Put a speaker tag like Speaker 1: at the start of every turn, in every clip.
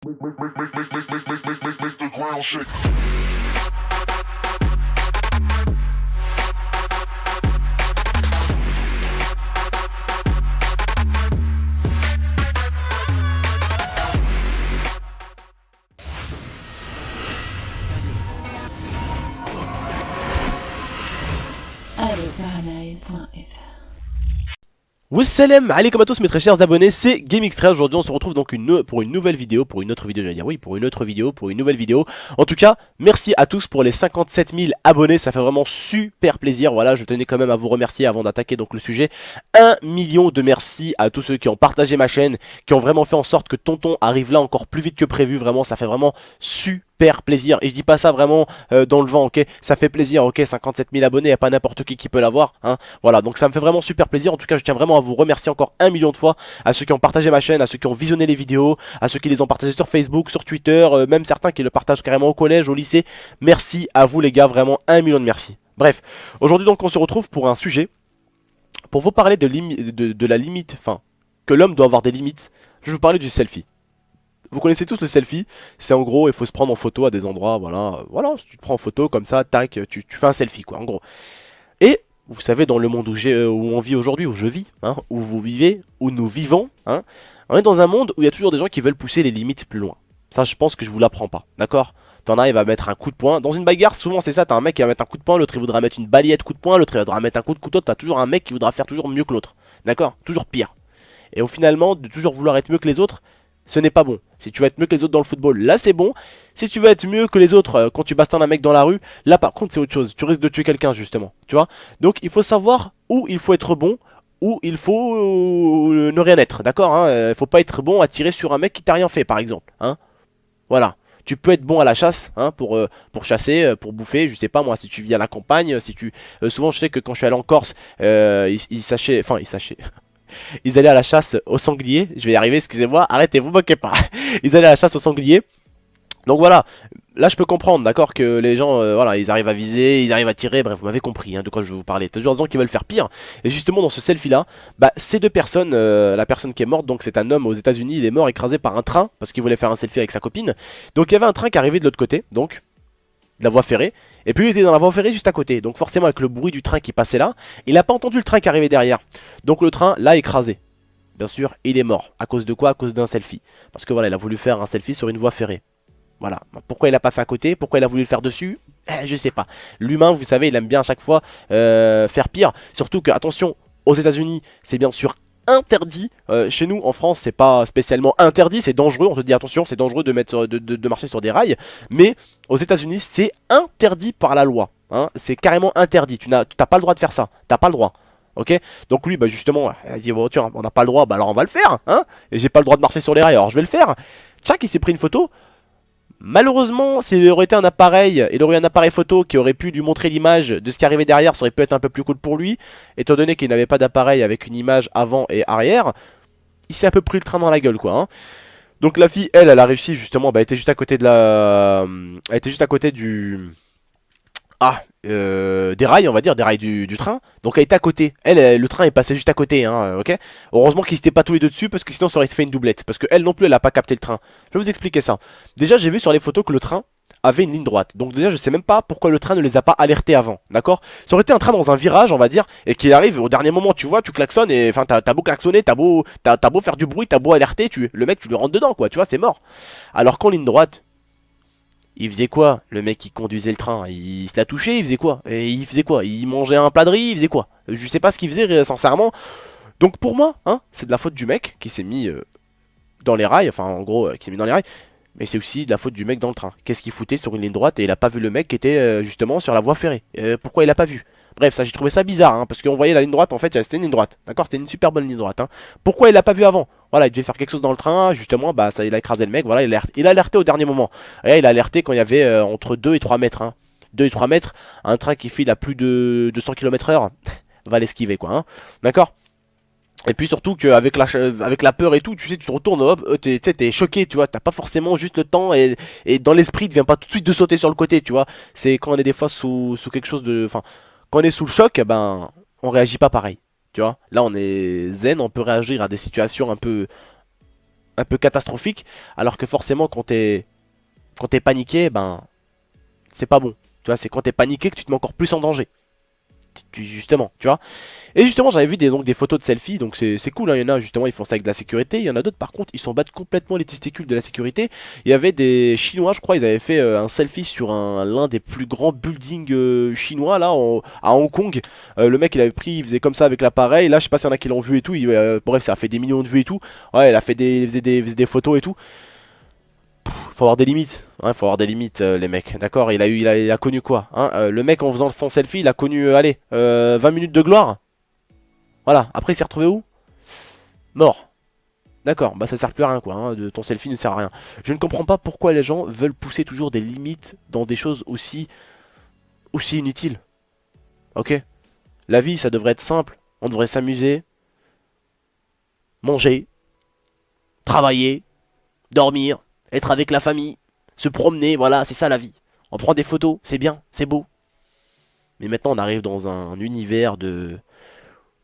Speaker 1: Make the ground shake.
Speaker 2: Alibana is live.
Speaker 3: Wassalam alaikum à tous mes très chers abonnés, c'est GameXtrait. Aujourd'hui on se retrouve donc pour une nouvelle vidéo, pour une autre vidéo, j'allais dire oui, pour une autre vidéo, pour une nouvelle vidéo. En tout cas, merci à tous pour les 57 000 abonnés, ça fait vraiment super plaisir. Voilà, je tenais quand même à vous remercier avant d'attaquer donc le sujet. 1 million de merci à tous ceux qui ont partagé ma chaîne, qui ont vraiment fait en sorte que Tonton arrive là encore plus vite que prévu. Vraiment, ça fait vraiment super plaisir. Et je dis pas ça vraiment dans le vent, ok. Ça fait plaisir, ok. 57 000 abonnés, y a pas n'importe qui peut l'avoir, hein. Voilà, donc ça me fait vraiment super plaisir. En tout cas, je tiens vraiment à vous remercier encore 1 million de fois. À ceux qui ont partagé ma chaîne, à ceux qui ont visionné les vidéos, à ceux qui les ont partagées sur Facebook, sur Twitter, même certains qui le partagent carrément au collège, au lycée. Merci à vous les gars, vraiment 1 million de merci. Bref, aujourd'hui donc on se retrouve pour un sujet, pour vous parler de la limite, enfin, que l'homme doit avoir des limites. Je vais vous parler du selfie. Vous connaissez tous le selfie, c'est en gros, il faut se prendre en photo à des endroits, voilà, tu te prends en photo comme ça, tac, tu fais un selfie quoi, en gros. Et, vous savez, dans le monde où on vit aujourd'hui, où je vis, hein, où vous vivez, où nous vivons, hein, on est dans un monde où il y a toujours des gens qui veulent pousser les limites plus loin. Ça, je pense que je vous l'apprends pas, d'accord? T'en as, il va mettre un coup de poing. Dans une bagarre, souvent c'est ça, t'as un mec qui va mettre un coup de poing, l'autre il voudra mettre une balayette coup de poing, l'autre il voudra mettre un coup de couteau, t'as toujours un mec qui voudra faire toujours mieux que l'autre, d'accord? Toujours pire. Et au finalement, de toujours vouloir être mieux que les autres, ce n'est pas bon. Si tu veux être mieux que les autres dans le football, là c'est bon. Si tu veux être mieux que les autres quand tu bastonnes un mec dans la rue, là par contre c'est autre chose. Tu risques de tuer quelqu'un justement, tu vois. Donc il faut savoir où il faut être bon, où il faut ne rien être, d'accord, hein. Faut pas être bon à tirer sur un mec qui t'a rien fait par exemple, hein. Voilà. Tu peux être bon à la chasse, hein, pour chasser, pour bouffer, je sais pas moi, si tu vis à la campagne, si tu... souvent je sais que quand je suis allé en Corse, ils sachaient, enfin ils sachaient... Ils allaient à la chasse au sanglier. Je vais y arriver, excusez-moi. Arrêtez, vous moquez pas. Ils allaient à la chasse au sanglier. Donc voilà. Là, je peux comprendre, d'accord, que les gens, voilà, ils arrivent à viser, ils arrivent à tirer. Bref, vous m'avez compris, hein, de quoi je vais vous parler. T'as toujours des gens qui veulent faire pire. Et justement, dans ce selfie-là, bah, ces deux personnes, la personne qui est morte, donc c'est un homme aux États-Unis, il est mort écrasé par un train parce qu'il voulait faire un selfie avec sa copine. Donc il y avait un train qui arrivait de l'autre côté, donc de la voie ferrée, et puis il était dans la voie ferrée juste à côté, donc forcément avec le bruit du train qui passait là, il n'a pas entendu le train qui arrivait derrière, donc le train l'a écrasé, bien sûr, il est mort, à cause de quoi? À cause d'un selfie, parce que voilà, il a voulu faire un selfie sur une voie ferrée, voilà, pourquoi il l'a pas fait à côté, pourquoi il a voulu le faire dessus, je sais pas, l'humain vous savez il aime bien à chaque fois faire pire, surtout que attention, aux États-Unis c'est bien sûr interdit. Chez nous en France c'est pas spécialement interdit, c'est dangereux, on te dit attention c'est dangereux de, de marcher sur des rails, mais aux États-Unis c'est interdit par la loi, hein, c'est carrément interdit, tu n'as pas le droit de faire ça, t'as pas le droit. Ok, donc lui bah justement il a dit bon tiens on n'a pas le droit, bah alors on va le faire, hein, et j'ai pas le droit de marcher sur les rails alors je vais le faire. Tchac, il s'est pris une photo. Malheureusement, s'il aurait été un appareil, il aurait eu un appareil photo qui aurait pu lui montrer l'image de ce qui arrivait derrière, ça aurait pu être un peu plus cool pour lui. Étant donné qu'il n'avait pas d'appareil avec une image avant et arrière, il s'est un peu pris le train dans la gueule quoi, hein. Donc la fille, elle a réussi justement, bah, elle était juste à côté de la... Elle était juste à côté du... des rails, on va dire, des rails du train. Donc elle était à côté. Le train est passé juste à côté, hein, ok. Heureusement qu'ils n'étaient pas tous les deux dessus, parce que sinon ça aurait fait une doublette. Parce que elle non plus, elle a pas capté le train. Je vais vous expliquer ça. Déjà, j'ai vu sur les photos que le train avait une ligne droite. Donc déjà, je sais même pas pourquoi le train ne les a pas alertés avant, d'accord. Ça aurait été un train dans un virage, on va dire, et qui arrive au dernier moment, tu vois, tu klaxonnes, et enfin, t'as beau klaxonner, t'as beau faire du bruit, t'as beau alerter, le mec, tu lui rentres dedans, quoi, tu vois, c'est mort. Alors qu'en ligne droite, il faisait quoi? Le mec qui conduisait le train, il se l'a touché, il faisait quoi? Et il faisait quoi? Il mangeait un plat de riz, il faisait quoi? Je sais pas ce qu'il faisait sincèrement. Donc pour moi, hein, c'est de la faute du mec qui s'est mis dans les rails, enfin en gros qui s'est mis dans les rails. Mais c'est aussi de la faute du mec dans le train. Qu'est-ce qu'il foutait sur une ligne droite et il a pas vu le mec qui était justement sur la voie ferrée? Pourquoi il a pas vu? Bref, ça j'ai trouvé ça bizarre, hein, parce qu'on voyait la ligne droite, en fait c'était une ligne droite. D'accord, c'était une super bonne ligne droite, hein. Pourquoi il l'a pas vu avant? Voilà, il devait faire quelque chose dans le train, justement, bah ça il a écrasé le mec, voilà, il a alerté au dernier moment. Et il a alerté quand il y avait entre 2 et 3 mètres, hein. 2 et 3 mètres, un train qui file à plus de 200 km/h, va l'esquiver quoi, hein. D'accord. Et puis surtout qu'avec la peur et tout, tu sais, tu te retournes, hop, t'es choqué, tu vois, t'as pas forcément juste le temps et dans l'esprit, il vient pas tout de suite de sauter sur le côté, tu vois. C'est quand on est des fois sous quelque chose de... Enfin, quand on est sous le choc, ben, on réagit pas pareil, tu vois. Là, on est zen, on peut réagir à des situations un peu un peu catastrophique, alors que forcément quand t'es paniqué, ben c'est pas bon. Tu vois, c'est quand t'es paniqué que tu te mets encore plus en danger. Justement, tu vois. Et justement, j'avais vu donc des photos de selfies, donc c'est cool, hein. Il y en a justement, ils font ça avec de la sécurité. Il y en a d'autres, par contre, ils s'en battent complètement les testicules de la sécurité. Il y avait des Chinois, je crois, ils avaient fait un selfie sur l'un des plus grands buildings chinois, là, à Hong Kong. Le mec, il avait pris, il faisait comme ça avec l'appareil. Là, je sais pas s'il y en a qui l'ont vu et tout. Bref, ça a fait des millions de vues et tout. Ouais, il a fait il faisait des photos et tout. Faut avoir des limites, hein, faut avoir des limites, les mecs, d'accord. Il a connu quoi, hein, le mec en faisant son selfie, il a connu, allez, 20 minutes de gloire. Voilà, après il s'est retrouvé où? Mort. D'accord, bah ça sert plus à rien quoi, hein, ton selfie ne sert à rien. Je ne comprends pas pourquoi les gens veulent pousser toujours des limites dans des choses aussi inutiles. Ok? La vie ça devrait être simple, on devrait s'amuser, manger, travailler, dormir, être avec la famille, se promener, voilà, c'est ça la vie. On prend des photos, c'est bien, c'est beau. Mais maintenant on arrive dans un univers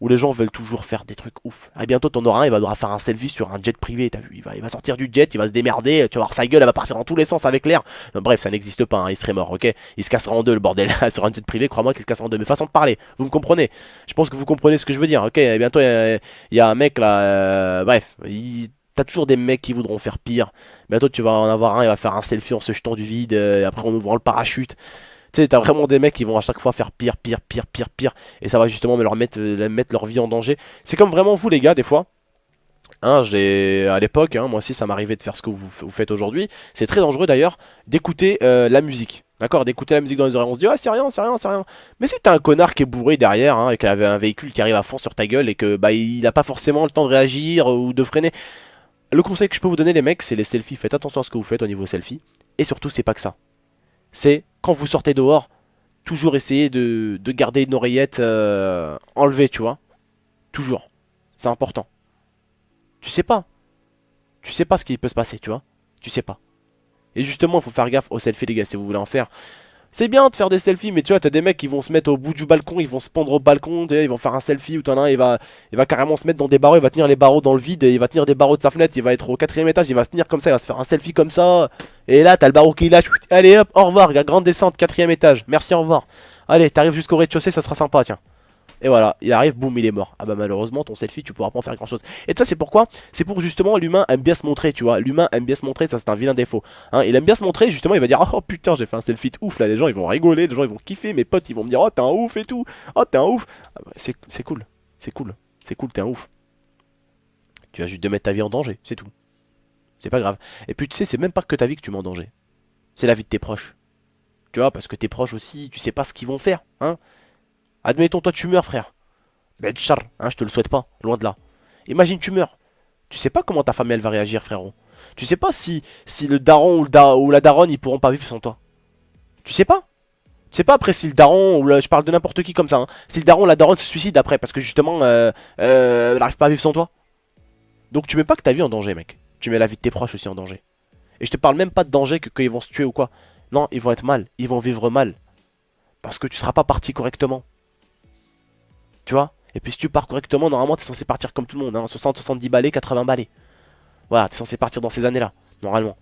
Speaker 3: où les gens veulent toujours faire des trucs ouf. Et bientôt t'en auras un, il va devoir faire un selfie sur un jet privé, t'as vu, il va sortir du jet, il va se démerder, tu vas voir sa gueule, elle va partir dans tous les sens avec l'air. Bref, ça n'existe pas, hein, il serait mort, ok. Il se cassera en deux le bordel, sur un jet privé, crois-moi qu'il se cassera en deux. Mais façon de parler, vous me comprenez. Je pense que vous comprenez ce que je veux dire, ok. Et bientôt il y a un mec là, bref, t'as toujours des mecs qui voudront faire pire. Bientôt tu vas en avoir un, il va faire un selfie en se jetant du vide, et après en ouvrant le parachute. Tu sais, t'as vraiment des mecs qui vont à chaque fois faire pire, pire, pire, pire, pire. Et ça va justement mettre leur vie en danger. C'est comme vraiment vous, les gars, des fois. Hein, à l'époque, hein, moi aussi, ça m'arrivait de faire ce que vous faites aujourd'hui. C'est très dangereux d'ailleurs d'écouter la musique. D'accord, d'écouter la musique dans les oreilles. On se dit, ah, c'est rien, c'est rien, c'est rien. Mais si t'as un connard qui est bourré derrière, hein, et qu'il avait un véhicule qui arrive à fond sur ta gueule et que bah il a pas forcément le temps de réagir ou de freiner. Le conseil que je peux vous donner, les mecs, c'est les selfies. Faites attention à ce que vous faites au niveau selfie. Et surtout, c'est pas que ça. C'est quand vous sortez dehors, toujours essayer de garder une oreillette enlevée, tu vois. Toujours. C'est important. Tu sais pas. Tu sais pas ce qui peut se passer, tu vois. Tu sais pas. Et justement, il faut faire gaffe aux selfies, les gars, si vous voulez en faire. C'est bien de faire des selfies, mais tu vois, t'as des mecs qui vont se mettre au bout du balcon, ils vont se pendre au balcon, ils vont faire un selfie où t'en as un, il va carrément se mettre dans des barreaux, il va tenir les barreaux dans le vide, et il va tenir des barreaux de sa fenêtre, il va être au quatrième étage, il va se tenir comme ça, il va se faire un selfie comme ça. Et là, t'as le barreau qui lâche. Allez hop, au revoir, gars, grande descente, quatrième étage. Merci, au revoir. Allez, t'arrives jusqu'au rez-de-chaussée, ça sera sympa, tiens. Et voilà, il arrive, boum, il est mort. Ah bah malheureusement, ton selfie, tu pourras pas en faire grand chose. Et ça, c'est pourquoi? C'est pour justement, l'humain aime bien se montrer, tu vois. L'humain aime bien se montrer, ça c'est un vilain défaut. Hein, il aime bien se montrer, justement, il va dire, oh putain, j'ai fait un selfie de ouf là, les gens ils vont rigoler, les gens ils vont kiffer, mes potes ils vont me dire, oh t'es un ouf et tout, oh t'es un ouf. Ah bah, c'est cool, c'est cool, c'est cool, t'es un ouf. Tu vas juste de mettre ta vie en danger, c'est tout. C'est pas grave. Et puis tu sais, c'est même pas que ta vie que tu mets en danger. C'est la vie de tes proches. Tu vois, parce que tes proches aussi, tu sais pas ce qu'ils vont faire, hein. Admettons, toi tu meurs, frère. Ben, Charles, hein, je te le souhaite pas, loin de là. Imagine tu meurs. Tu sais pas comment ta famille elle va réagir, frérot. Tu sais pas si le daron ou la daronne ils pourront pas vivre sans toi. Tu sais pas. Tu sais pas après si le daron ou je parle de n'importe qui comme ça. Hein, si le daron ou la daronne se suicide après parce que justement elle n'arrive pas à vivre sans toi. Donc tu mets pas que ta vie en danger, mec. Tu mets la vie de tes proches aussi en danger. Et je te parle même pas de danger que qu'ils vont se tuer ou quoi. Non, ils vont être mal. Ils vont vivre mal. Parce que tu seras pas parti correctement. Tu vois. Et puis si tu pars correctement, normalement t'es censé partir comme tout le monde, hein, 60, 70 balais, 80 balais. Voilà, t'es censé partir dans ces années-là, normalement.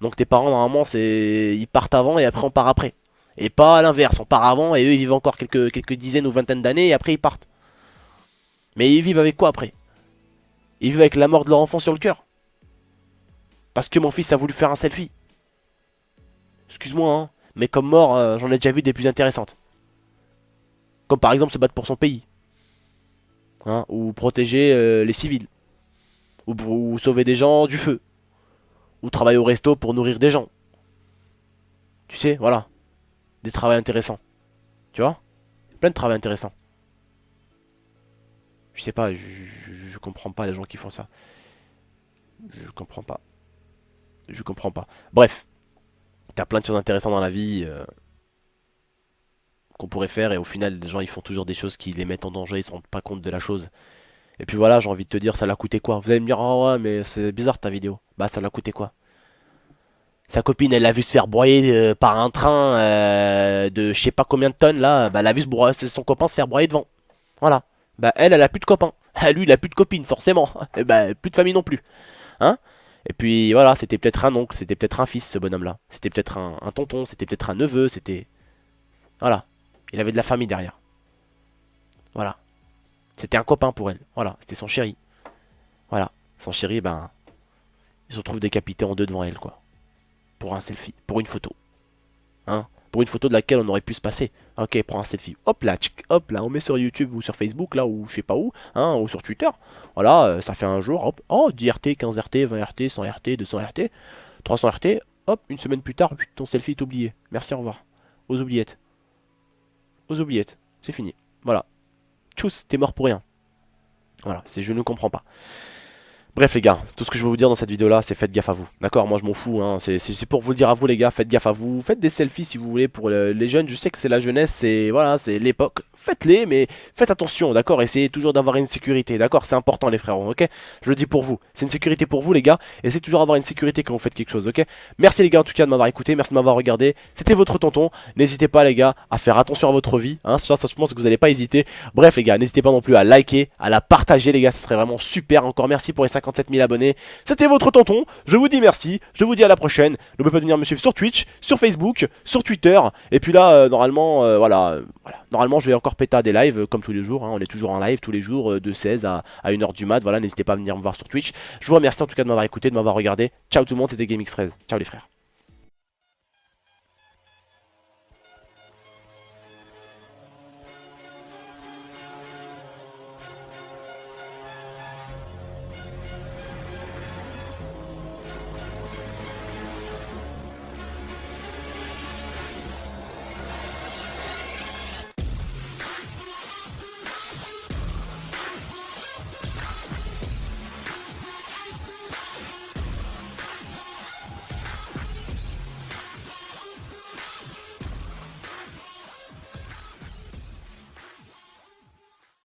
Speaker 3: Donc tes parents, normalement, ils partent avant et après on part après. Et pas à l'inverse, on part avant et eux ils vivent encore quelques dizaines ou vingtaines d'années et après ils partent. Mais ils vivent avec quoi après? Ils vivent avec la mort de leur enfant sur le cœur. Parce que mon fils a voulu faire un selfie. Excuse-moi, hein, mais comme mort, j'en ai déjà vu des plus intéressantes. Comme par exemple se battre pour son pays. Hein, ou protéger les civils. Ou sauver des gens du feu. Ou travailler au resto pour nourrir des gens. Tu sais, voilà. Des travaux intéressants. Tu vois? Plein de travaux intéressants. Je sais pas, je comprends pas les gens qui font ça. Je comprends pas. Je comprends pas. Bref, t'as plein de choses intéressantes dans la vie qu'on pourrait faire et au final, les gens ils font toujours des choses qui les mettent en danger, ils se rendent pas compte de la chose. Et puis voilà, j'ai envie de te dire, ça l'a coûté quoi? Vous allez me dire, oh ouais, mais c'est bizarre ta vidéo. Bah, ça l'a coûté quoi? Sa copine, elle l'a vu se faire broyer par un train de je sais pas combien de tonnes là. Bah, elle a vu son copain se faire broyer devant. Voilà. Bah, elle a plus de copains. Lui, il a plus de copine, forcément. Et bah, plus de famille non plus. Hein? Et puis voilà, c'était peut-être un oncle, c'était peut-être un fils ce bonhomme-là. C'était peut-être un tonton, c'était peut-être un neveu, c'était... Voilà. Il avait de la famille derrière. Voilà. C'était un copain pour elle. Voilà, c'était son chéri. Voilà. Son chéri, ben... Il se retrouve décapité en deux devant elle, quoi. Pour un selfie, pour une photo. Hein? Pour une photo de laquelle on aurait pu se passer. Ok, prends un selfie. Hop là, tchic, hop là, on met sur YouTube ou sur Facebook, là, ou je sais pas où, hein, ou sur Twitter. Voilà, ça fait un jour, hop, oh, 10 RT, 15 RT, 20 RT, 100 RT, 200 RT, 300 RT, hop, une semaine plus tard, ton selfie est oublié. Merci, au revoir. Aux oubliettes. Aux oubliettes. C'est fini. Voilà. Tchuss, t'es mort pour rien. Voilà, c'est je ne comprends pas. Bref les gars, tout ce que je veux vous dire dans cette vidéo là, c'est faites gaffe à vous. D'accord, moi je m'en fous, hein. C'est pour vous le dire à vous les gars, faites gaffe à vous. Faites des selfies si vous voulez pour les jeunes, je sais que c'est la jeunesse, c'est voilà, c'est l'époque. Faites-les, mais faites attention, d'accord. Essayez toujours d'avoir une sécurité, d'accord. C'est important les frérots, ok. Je le dis pour vous, c'est une sécurité pour vous les gars. Essayez toujours d'avoir une sécurité quand vous faites quelque chose, ok. Merci les gars en tout cas de m'avoir écouté, merci de m'avoir regardé. C'était votre tonton. N'hésitez pas les gars à faire attention à votre vie, hein. Ça je pense que vous n'allez pas hésiter. Bref les gars, n'hésitez pas non plus à liker, à la partager les gars, ce serait vraiment super. Encore merci pour les 57 000 abonnés. C'était votre tonton, je vous dis merci, je vous dis à la prochaine. N'oubliez pas de venir me suivre sur Twitch, sur Facebook, sur Twitter. Et puis là, normalement, voilà, normalement je vais encore péter à des lives comme tous les jours, hein. On est toujours en live tous les jours de 16 à 1h du mat. Voilà, n'hésitez pas à venir me voir sur Twitch. Je vous remercie en tout cas de m'avoir écouté, de m'avoir regardé. Ciao tout le monde, c'était GameX13. Ciao les frères.